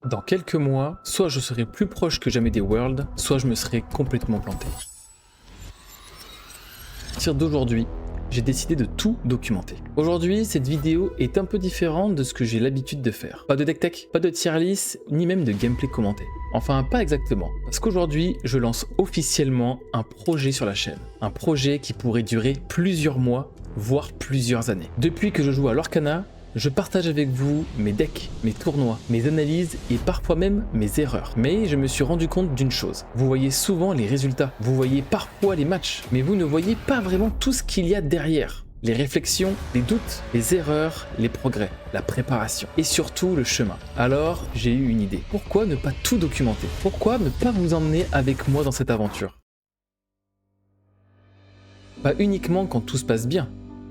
Dans quelques mois, soit je serai plus proche que jamais des Worlds, soit je me serai complètement planté. À partir d'aujourd'hui, j'ai décidé de tout documenter. Aujourd'hui, cette vidéo est un peu différente de ce que j'ai l'habitude de faire. Pas de deck tech, pas de tier list, ni même de gameplay commenté. Enfin, pas exactement, parce qu'aujourd'hui, je lance officiellement un projet sur la chaîne. Un projet qui pourrait durer plusieurs mois, voire plusieurs années. Depuis que je joue à Lorcana, je partage avec vous mes decks, mes tournois, mes analyses et parfois même mes erreurs. Mais je me suis rendu compte d'une chose. Vous voyez souvent les résultats, vous voyez parfois les matchs, mais vous ne voyez pas vraiment tout ce qu'il y a derrière. Les réflexions, les doutes, les erreurs, les progrès, la préparation et surtout le chemin. Alors j'ai eu une idée. Pourquoi ne pas tout documenter? Pourquoi ne pas vous emmener avec moi dans cette aventure? Pas uniquement quand tout se passe bien,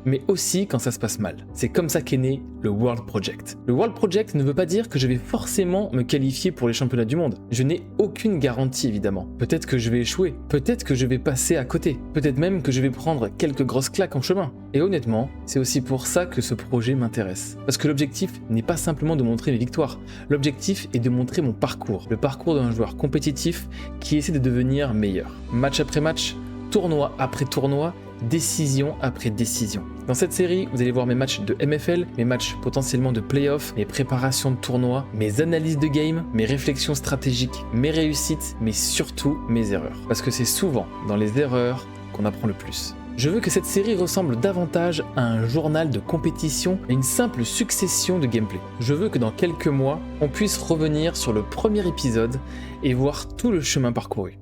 mais aussi quand ça se passe mal. C'est comme ça qu'est né le World Project. Le World Project ne veut pas dire que je vais forcément me qualifier pour les championnats du monde. Je n'ai aucune garantie évidemment. Peut-être que je vais échouer, peut-être que je vais passer à côté, peut-être même que je vais prendre quelques grosses claques en chemin. Et honnêtement, c'est aussi pour ça que ce projet m'intéresse. Parce que l'objectif n'est pas simplement de montrer mes victoires, l'objectif est de montrer mon parcours, le parcours d'un joueur compétitif qui essaie de devenir meilleur. Match après match, tournoi après tournoi, décision après décision. Dans cette série, vous allez voir mes matchs de MFL, mes matchs potentiellement de playoff, mes préparations de tournois, mes analyses de game, mes réflexions stratégiques, mes réussites, mais surtout mes erreurs. Parce que c'est souvent dans les erreurs qu'on apprend le plus. Je veux que cette série ressemble davantage à un journal de compétition et une simple succession de gameplay. Je veux que dans quelques mois, on puisse revenir sur le premier épisode et voir tout le chemin parcouru.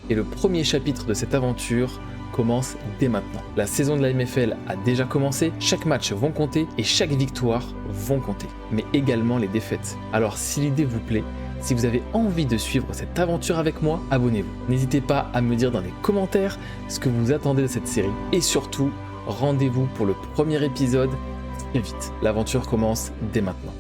Et le premier chapitre de cette aventure commence dès maintenant. La saison de la MFL a déjà commencé, chaque match vont compter et chaque victoire vont compter, mais également les défaites. Alors si l'idée vous plaît, si vous avez envie de suivre cette aventure avec moi, abonnez-vous. N'hésitez pas à me dire dans les commentaires ce que vous attendez de cette série. Et surtout, rendez-vous pour le premier épisode très vite. L'aventure commence dès maintenant.